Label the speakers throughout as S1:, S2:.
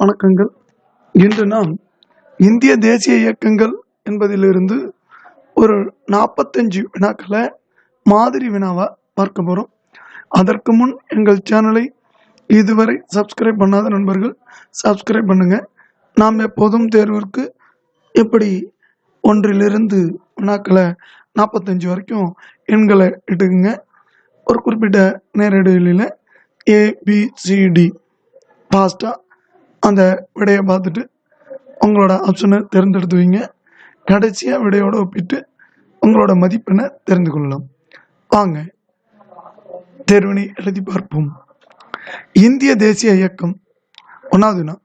S1: வணக்கங்கள். இன்று நாம் இந்திய தேசிய இயக்கங்கள் என்பதிலிருந்து ஒரு 45 வினாக்களை மாதிரி வினாவா பார்க்க போறோம். அதற்கு முன் எங்கள் சேனலை இதுவரை சப்ஸ்கிரைப் பண்ணாத நண்பர்கள் சப்ஸ்கிரைப் பண்ணுங்க. நாம் எப்போதும் தேர்விற்கு எப்படி ஒன்றிலிருந்து வினாக்களை 45 வரைக்கும் எண்களை இட்டுக்குங்க. ஒரு குறிப்பிட்ட நேர இடைவெளியில் ABCD ஃபாஸ்ட்டாக அந்த விடையை பார்த்துட்டு உங்களோட ஆப்ஷனை தேர்ந்தெடுத்து வைங்க. கடைசியாக விடையோடு ஒப்பிட்டு உங்களோட மதிப்பெண்ணை தெரிந்து கொள்ளலாம். வாங்க தேர்வினை எழுதி பார்ப்போம். இந்திய தேசிய இயக்கம். ஒன்றாவதுனா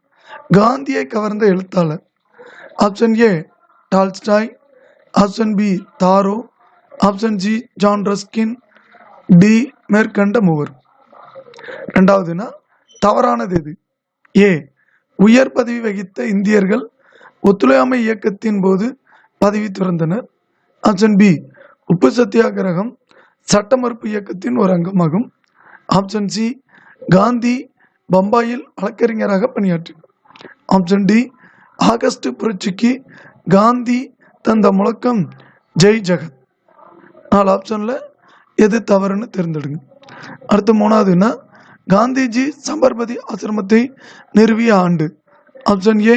S1: காந்தியை கவர்ந்த எழுத்தாளர். Option A Tolstoy, option B Thoreau, option C John Ruskin, D மேற்கண்ட மூவர். ரெண்டாவதுனா தவறானது எது? ஏ உயர் பதவி வகித்த இந்தியர்கள் ஒத்துழையாமை இயக்கத்தின் போது பதவி துறந்தனர். ஆப்ஷன் பி உப்பு சத்தியாகிரகம் சட்ட மறுப்பு இயக்கத்தின் ஒரு அங்கமாகும். ஆப்ஷன் சி காந்தி பம்பாயில் வழக்கறிஞராக பணியாற்றினார். ஆப்ஷன் டி ஆகஸ்ட் புரட்சிக்கு காந்தி தந்த முழக்கம் ஜெய் ஜெகத். 4 ஆப்ஷனில் எது தவறுன்னு தேர்ந்தெடுங்க. அடுத்து மூணாவதுன்னா காந்திஜி சபர்மதி ஆசிரமத்தை நிறுவிய ஆண்டு. Option A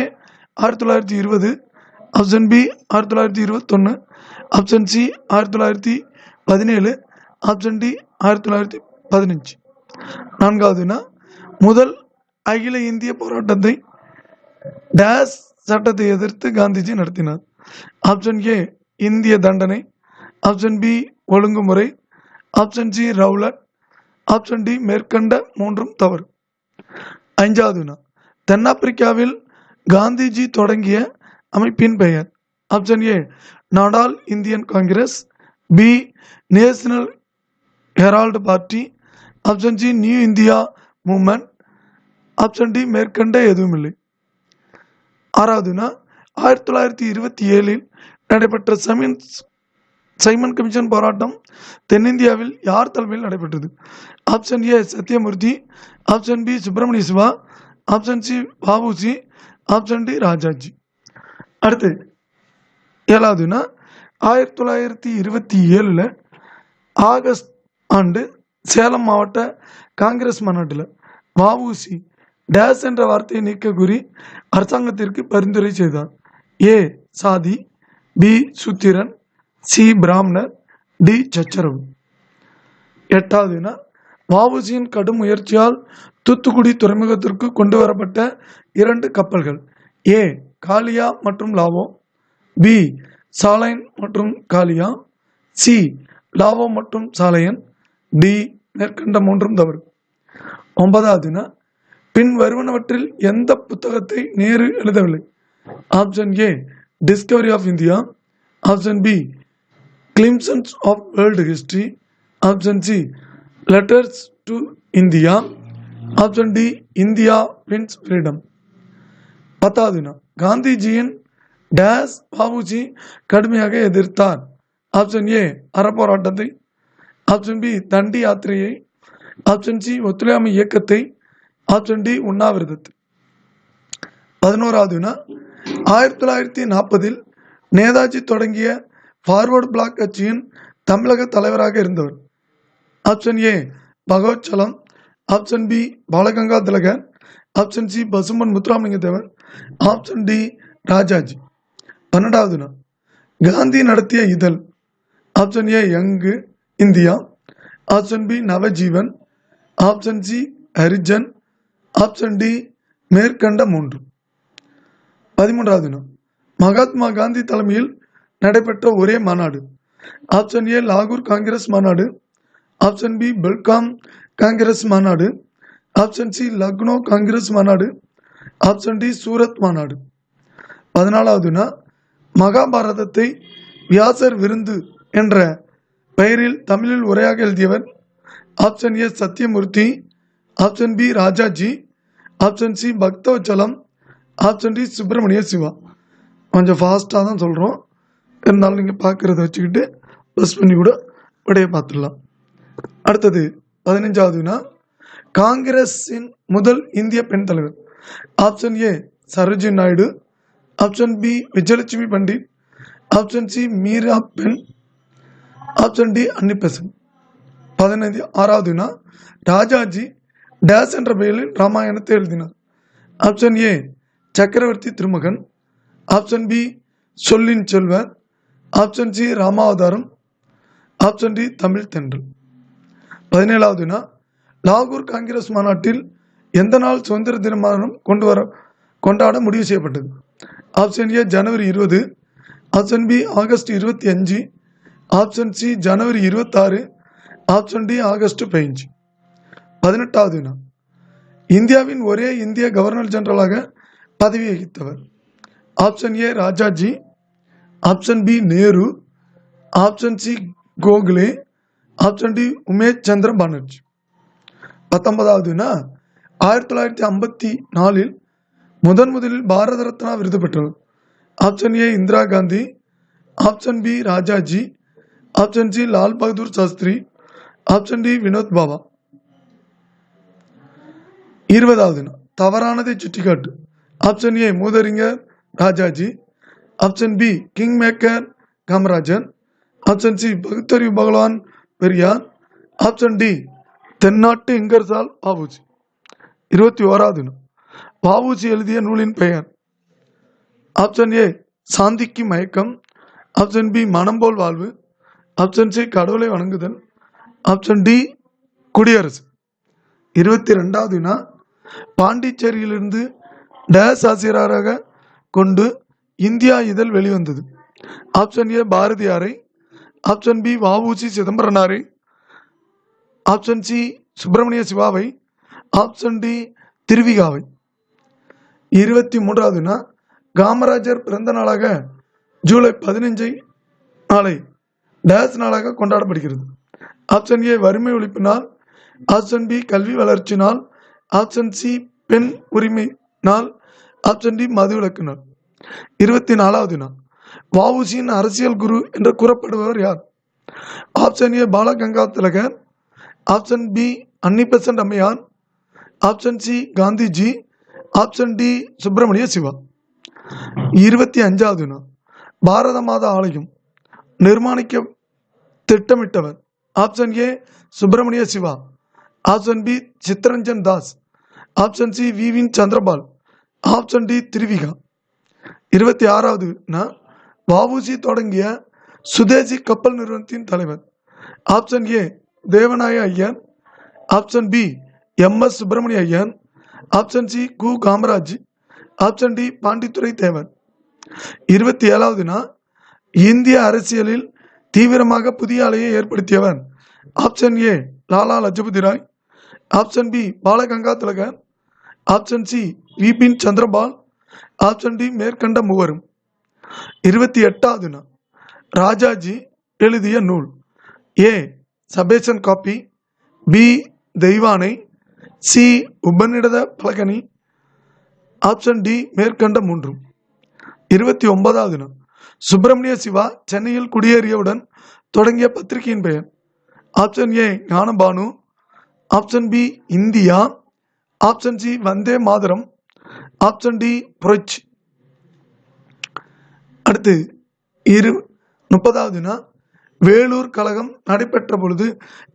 S1: 1920, option B 1921, option C 1917, option D 1915. நான்காவதுனா முதல் அகில இந்திய போராட்டத்தை டேஸ் சட்டத்தை எதிர்த்து காந்திஜி நடத்தினார். ஆப்ஷன் ஏ இந்திய தண்டனை, ஆப்ஷன் பி ஒழுங்குமுறை, option C Rowlatt, option D மேற்கண்ட மூன்றும் தவறு. ஐந்தாவதுனா தென்னாப்பிரிக்காவில் காந்திஜி தொடங்கிய அமைப்பின் பெயர். Option A Natal Indian Congress, B National Herald party, option C New India movement, option D மேற்கண்ட எதுவும் இல்லை. ஆறாவதுனா 1927 நடைபெற்ற சைமன் கமிஷன் போராட்டம் தென்னிந்தியாவில் யார் தலைமையில் நடைபெற்றது? Option A Satyamurthy, option B Subramania Siva, option C VOC, option D Rajaji. அடுத்து ஏழாவதுனா 1927 ஆகஸ்ட் ஆண்டு சேலம் மாவட்ட காங்கிரஸ் மாநாட்டில் வஉசி டேஸ் என்ற வார்த்தையை நீக்க கூறி அரசாங்கத்திற்கு பரிந்துரை செய்தார். ஏ சாதி, பி சூத்திரன், சி பிராமணர், டி சச்சரவு. எட்டாவதுனா வஉசியின் கடும் முயற்சியால் தூத்துக்குடி துறைமுகத்திற்கு கொண்டு வரப்பட்ட 2 கப்பல்கள். ஏ காளியா மற்றும் லாவோ, பி சாலைன் மற்றும் காளியா, சி லாவோ மற்றும் சாலையன், டி மேற்கண்ட மூன்றும் தவறு. ஒன்பதாவதுனா பின் வருவனவற்றில் எந்த புத்தகத்தை நேரு எழுதவில்லை? Option A discovery of India, option B glimpses of world history, option C letters to India, option D India wins freedom. பத்தாவதுனா காந்திஜியின் டேஸ் வஉசி கடுமையாக எதிர்த்தார். ஆப்ஷன் ஏ அறப்போராட்டத்தை, ஆப்ஷன் பி தண்டி யாத்திரையை, ஆப்ஷன் சி ஒத்துழையாமை இயக்கத்தை, ஆப்ஷன் டி உண்ணாவிரதத்தை. 11வதுனா 1940 நேதாஜி தொடங்கிய ஃபார்வர்டு பிளாக் கட்சியின் தமிழக தலைவராக இருந்தவர். Option A Bhaktavatsalam, option B Balaganga Tilakar, option C Pasumpon Muthuramalinga Thevar, option D Rajaji. 12வதுனா Gandhi நடத்திய இதழ். Option A young India, option B Navajivan, option C Harijan, option D மேற்கண்ட மூன்று. 13வதுனா மகாத்மா காந்தி தலைமையில் நடைபெற்ற ஒரே மாநாடு. ஆப்ஷன் ஏ லாகூர் காங்கிரஸ் மாநாடு, ஆப்ஷன் பி பெல்காம் காங்கிரஸ் மாநாடு, ஆப்ஷன் சி லக்னோ காங்கிரஸ் மாநாடு, ஆப்ஷன் டி சூரத் மாநாடு. 14வதுனா மகாபாரதத்தை வியாசர் விருந்து என்ற பெயரில் தமிழில் உரையாக எழுதியவர். Option A Satyamurthy, option B Rajaji, option C Bhaktavatsalam, option D Subramaniya Siva. கொஞ்சம் ஃபாஸ்ட்டாக தான் சொல்கிறோம், இருந்தாலும் நீங்கள் பார்க்குறத வச்சுக்கிட்டு ப்ளஸ் பண்ணி கூட விடையை பார்த்துடலாம். அடுத்தது 15வதுனா காங்கிரஸின் முதல் இந்திய பெண் தலைவர். Option A Sarojini Naidu, option B Vijayalakshmi Pandit, option C Mira Behn, option D Annie Besant. 16வது வினா, ராஜாஜி டேஸ் என்ற பெயரில் ராமாயணத்தை எழுதினார். ஆப்ஷன் ஏ சக்கரவர்த்தி திருமகன், ஆப்ஷன் பி சொல்லின் செல்வர், option C Ramavataram, option D Tamil Thendral. 17வது வினா, லாகூர் காங்கிரஸ் மாநாட்டில் எந்த நாள் சுதந்திர தினமாக கொண்டாட முடிவு செய்யப்பட்டது. ஆப்ஷன் ஏ ஜனவரி 20, option B August 25, option C ஜனவரி 26, ஆப்ஷன் டி ஆகஸ்ட் 15. 18வது வினா, இந்தியாவின் ஒரே இந்திய கவர்னர் ஜெனரலாக பதவி வகித்தவர். Option A Rajaji, option B Nehru, option C Gokhale, option D Umesh Chandra Banerjee. 19வது வினா, 1954 முதலில் பாரத ரத்னா விருது பெற்றவர். Option A Indira Gandhi, option B Rajaji, option C Lal Bahadur Shastri, option D Vinod Baba. 20வது வினா, தவறானதை சுட்டிக்காட்டு. ஆப்ஷன் ஏ மூதறிஞர் Rajaji, option B king maker Kamarajar, option C பகுத்தறிவு பகவான் பெரியார், ஆப்ஷன் டி தென்னாட்டு இங்கர்சால் வஉசி. 21வது வினா, வஉசி எழுதிய நூலின் பெயர். ஆப்ஷன் ஏ சாந்திக்கு மயக்கம், ஆப்ஷன் பி மனம் போல் வாழ்வு, ஆப்ஷன் சி கடவுளை வணங்குதல், ஆப்ஷன் டி குடியரசு. 22வது வினா, பாண்டிச்சேரியிலிருந்து டேஸ் ஆசிரியராக கொண்டு இந்தியா இதழ் வெளிவந்தது. ஆப்ஷன் ஏ பாரதியாரை, ஆப்ஷன் பி வஉசி சிதம்பரனாரை, ஆப்ஷன் சி சுப்பிரமணிய சிவாவை, ஆப்ஷன் டி திருவிகாவை. 23வது வினா, காமராஜர் பிறந்த நாளாக ஜூலை 15 நாளை டேஸ் நாளாக கொண்டாடப்படுகிறது. ஆப்ஷன் ஏ வறுமை ஒழிப்பு நாள், ஆப்ஷன் பி கல்வி வளர்ச்சி நாள், ஆப்ஷன் சி பெண் உரிமை நாள், ஆப்ஷன் டி மதுவிலக்கு நாள். 24வது வினா, வஉசியின் அரசியல் குரு என்று கூறப்படுபவர் யார். Option A Balaganga Tilakar, option B Annie Besant அம்மையார், option C Gandhiji, option D Subramaniya Siva. 25வது வினா, பாரத மாதா ஆலயம் நிர்மாணிக்க திட்டமிட்டவர். Option A Subramaniya Siva, option B Chittaranjan Das, option C Vipin Chandrapal, option D Thiruvika. 26வது வினா, வஉசி தொடங்கிய சுதேசி கப்பல் நிறுவனத்தின் தலைவர். Option A Devanaya Iyer, option B MS. Subramaniya Iyer, option C கு காமராஜ், ஆப்ஷன் டி பாண்டித்துரை தேவர். 27வது வினா, இந்திய அரசியலில் தீவிரமாக புதிய அலையை ஏற்படுத்தியவர். Option A Lala Lajapathi Rai, option B Balaganga Tilakar, option C Vipin Chandrapal, option D மேற்கண்ட மூவரும். 28வது வினா, ராஜாஜி எழுதிய நூல். A Sabesan coffee, B Deivanai, C உபநிடத பலகனி, ஆப்ஷன் டி மேற்கண்ட மூன்றும். 29வது வினா, சுப்பிரமணிய சிவா சென்னையில் குடியேறியவுடன் தொடங்கிய பத்திரிகையின் பெயர். ஆப்ஷன் ஏ ஞானபானு, option B India, option C Vande Mataram, option D Puratchi. அடுத்து 30வது வினா, வேலூர் கழகம் நடைபெற்ற பொழுது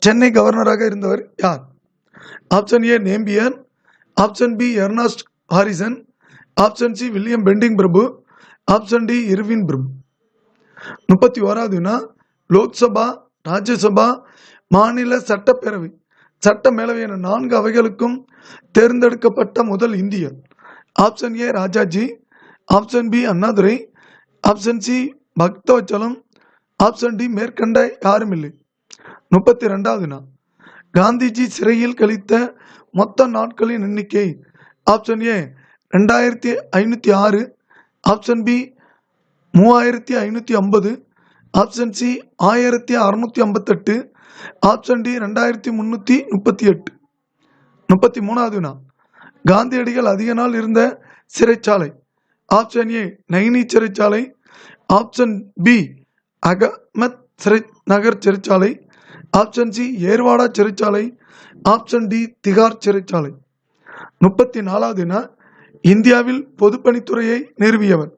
S1: சென்னை கவர்னராக இருந்தவர் யார். Option A Napier, option B Ernest Harrison, option C William Bentinck பிரபு, ஆப்ஷன் டி இர்வின் பிரபு. 31வது வினா, லோக்சபா, ராஜ்யசபா, மாநில சட்டப்பேரவை, சட்ட மேலவை என 4 அவைகளுக்கும் தேர்ந்தெடுக்கப்பட்ட முதல் இந்தியர். Option A Rajaji, option B Annadurai, option C Bhaktavatsalam, option D மேற்கண்ட யாரும் இல்லை. 32வது வினா, காந்திஜி சிறையில் கழித்த மொத்த நாட்களின் எண்ணிக்கை. Option A 2506, option B 3550, option C 1658, option D 2338. 33வது வினா, காந்தியடிகள் அதிக நாள் இருந்த சிறைச்சாலை. ஆப்ஷன் ஏ நைனி சிறைச்சாலை, ஆப்ஷன் பி அகமத் நகர் சிறைச்சாலை, ஆப்ஷன் சி ஏர்வாடா சிறைச்சாலை, ஆப்ஷன் டி திகார் சிறைச்சாலை. 34வது வினா, இந்தியாவில் பொதுப்பணித்துறையை நிறுவியவர்.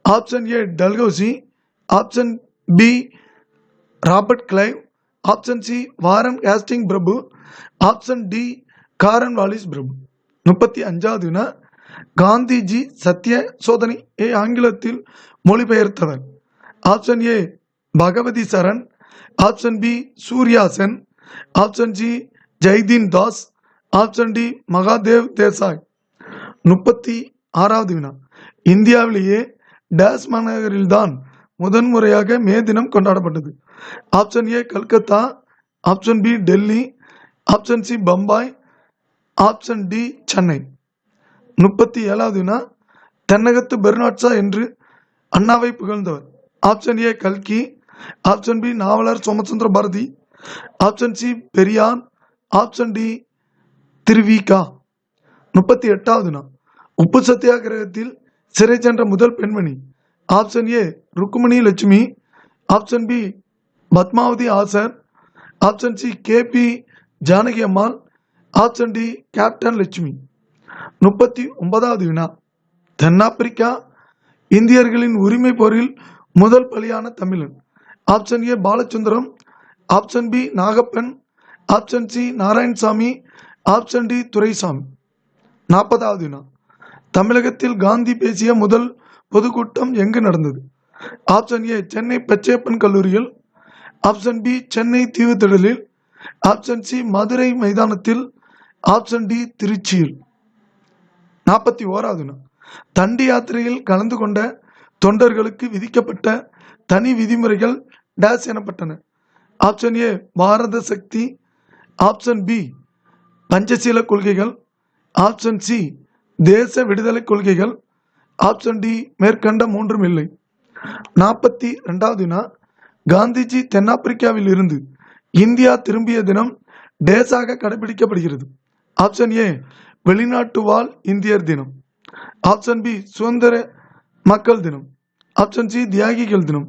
S1: Option A Dalhousie, option B Robert Clive, option C Warren Hasting பிரபு, ஆப்ஷன் டி காரன் வாலிஸ் பிரபு. 35வது வினா, காந்திஜி சத்திய சோதனையை ஆங்கிலத்தில் மொழிபெயர்த்தவர். Option A Bhagavati Charan, option B Surya Sen, option C Jatin Das, option D Mahadev Desai. 36வது வினா, இந்தியாவிலேயே டேஸ் மாநகரில்தான் முதன்முறையாக மே தினம் கொண்டாடப்பட்டது. Option A Calcutta, option B Delhi, option C Bombay, option D Chennai. 37வது வினா, தென்னகத்து பெர்னாட்ஷா என்று அண்ணாவை புகழ்ந்தவர். ஆப்ஷன் ஏ கல்கி, ஆப்ஷன் பி நாவலர் Somasundara Bharathi, option C Periyar, option D Thiruvika. 38வது வினா, உப்பு சத்தியாகிரகத்தில் சிறை சென்ற முதல் பெண்மணி. Option A Rukmini Lakshmi, option B Padmavathi Ashar, option C KP Janaki Ammal, option D captain Lakshmi. 39வது வினா, தென்னாப்பிரிக்கா இந்தியர்களின் உரிமை போரில் முதல் பலியான தமிழன். Option A Balachandram, option B Nagappan, option C Narayanasamy, option D Duraisamy. 40வது வினா, தமிழகத்தில் காந்தி பேசிய முதல் பொதுக்கூட்டம் எங்கு நடந்தது. ஆப்ஷன் ஏ சென்னை பச்சையப்பன் கல்லூரியில், ஆப்ஷன் பி சென்னை தீவுத்திடலில், ஆப்ஷன் சி மதுரை மைதானத்தில், ஆப்ஷன் டி திருச்சியில். 41வது வினா, தண்டி யாத்திரையில் கலந்து கொண்ட தொண்டர்களுக்கு விதிக்கப்பட்ட தனி விதிமுறைகள் டேஸ் எனப்பட்டன. Option A Bharat Shakti, option B Panchsheel கொள்கைகள், ஆப்ஷன் சி தேச விடுதலை கொள்கைகள், ஆப்ஷன் டி மேற்கண்ட மூன்றும் இல்லை. 42வது வினா, காந்திஜி தென்னாப்பிரிக்காவில் இருந்து இந்தியா திரும்பிய தினம் டேஸாக கடைபிடிக்கப்படுகிறது. ஆப்ஷன் ஏ வெளிநாட்டு வாழ் இந்தியர் தினம், ஆப்ஷன் பி சுதந்திர மக்கள் தினம், ஆப்ஷன் சி தியாகிகள் தினம்,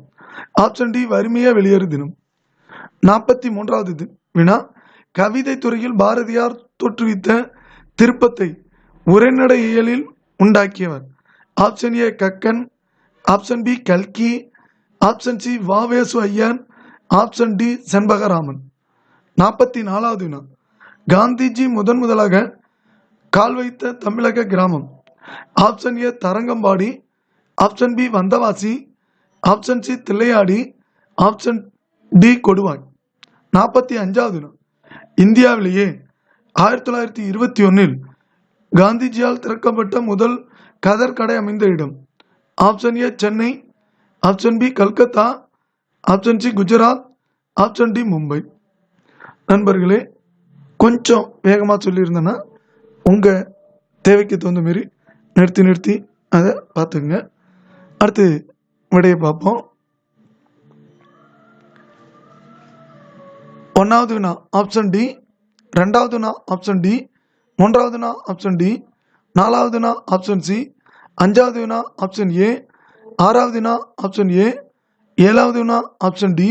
S1: ஆப்ஷன் டி வறுமைய வெளியேறு தினம். 43வது வினா, கவிதை துறையில் பாரதியார் தோற்றுவித்த திருப்பத்தை உரைநடை இயலில் உண்டாக்கியவர். Option A Kakkan, option B கல்கி, option C Vavesu Iyer, option D Chenbagaraman. 44வது வினா, காந்திஜி முதலாக கால் வைத்த தமிழக கிராமம். Option A Tharangambadi, option B Vandavasi, option C Thillaiyadi, option D Koduvai. 45வது வினா, இந்தியாவிலேயே 1921 காந்திஜியால் திறக்கப்பட்ட முதல் கதர் கடை அமைந்த இடம். Option A Chennai, option B Calcutta, option C Gujarat, option D Mumbai. நண்பர்களே, கொஞ்சம் வேகமாக சொல்லியிருந்தேன்னா உங்கள் தேவைக்கு தகுந்த மாரி நிறுத்தி அதை பார்த்துங்க. அடுத்து விடையை பார்ப்போம். 1வது வினா ஆப்ஷன் டி, 2வது வினா ஆப்ஷன் டி, 3வது வினா ஆப்ஷன் டி, 4வது வினா ஆப்ஷன் சி, 5வது வினா ஆப்ஷன் ஏ, 6வது வினா ஆப்ஷன் ஏ, 7வது வினா ஆப்ஷன் டி,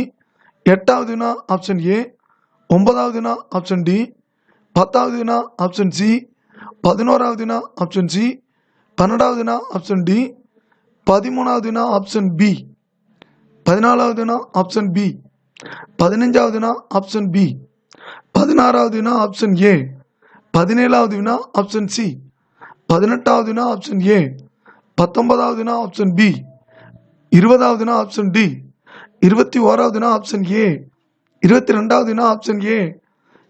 S1: 8வது வினா ஆப்ஷன் ஏ, 9வது வினா ஆப்ஷன் டி, 10வது வினா ஆப்ஷன் சி, 11வது வினா ஆப்ஷன் சி, 12வது வினா ஆப்ஷன் டி, 13வது வினா ஆப்ஷன் பி, 14வது வினா ஆப்ஷன் பி, 15வது வினா ஆப்ஷன் பி, 16வது வினா ஆப்ஷன் ஏ, 17வது வினா ஆப்ஷன் சி, 18வது வினா ஆப்ஷன் ஏ, 19வது வினா ஆப்ஷன் பி, 20வது வினா ஆப்ஷன் டி, 21வது வினா ஆப்ஷன் ஏ, 22வது வினா ஆப்ஷன் ஏ,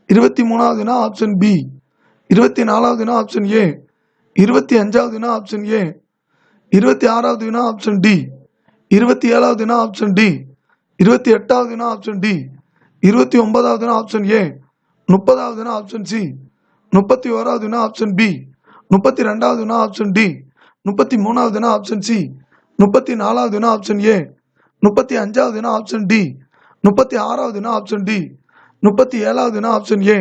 S1: 23வது வினா ஆப்ஷன் பி, 24வது வினா ஆப்ஷன் ஏ, 25வது வினா ஆப்ஷன் ஏ, 26வது வினா ஆப்ஷன் டி, 27வது வினா ஆப்ஷன் டி, 28வது வினா ஆப்ஷன் டி, 29வது வினா ஆப்ஷன் ஏ, 30வது வினா ஆப்ஷன் சி, 31வது வினா ஆப்ஷன் பி, 32வது வினா ஆப்ஷன் டி, 33வது வினா ஆப்ஷன் சி, 34வது வினா ஆப்ஷன் ஏ, 35வது வினா ஆப்ஷன் டி, 36வது வினா ஆப்ஷன் டி, 37வது வினா ஆப்ஷன் ஏ,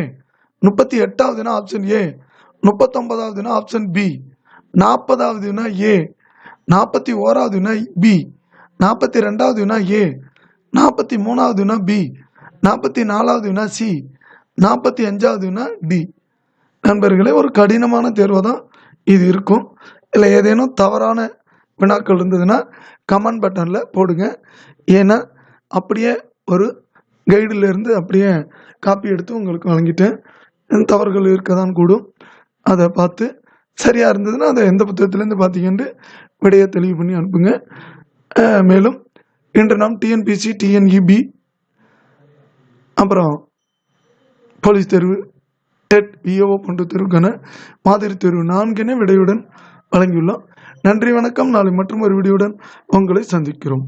S1: 38வது வினா ஆப்ஷன் ஏ, 39வது வினா ஆப்ஷன் பி, 40வது வினா ஏ, 41வது வினா பி, 42வது வினா ஏ, 43வது வினா பி, 44வது வினா சி, 45வது வினா டி. நண்பர்களே, ஒரு கடினமான தேர்வு தான் இது இருக்கும். இல்லை ஏதேனும் தவறான வினாக்கள் இருந்ததுன்னா கமெண்ட் பட்டனில் போடுங்க. ஏன்னா அப்படியே ஒரு கைடிலேருந்து அப்படியே காப்பி எடுத்து உங்களுக்கு வழங்கிட்டேன். தவறுகள் இருக்க தான் கூடும். அதை பார்த்து சரியாக இருந்ததுன்னா அதை எந்த புத்தகத்துலேருந்து பார்த்தீங்கன்ட்டு விடையை தெளிவு பண்ணி அனுப்புங்க. மேலும் இன்று நாம் டிஎன்பிசி, டிஎன்இபி, அப்புறம் போலீஸ் தேர்வு, டெட், விஓஓ போன்ற தேர்வுக்கான மாதிரி தேர்வு 4 விடையுடன் வழங்கியுள்ளோம். நன்றி, வணக்கம். நாளை மற்றும் ஒரு வீடியோவுடன் உங்களை சந்திக்கிறோம்.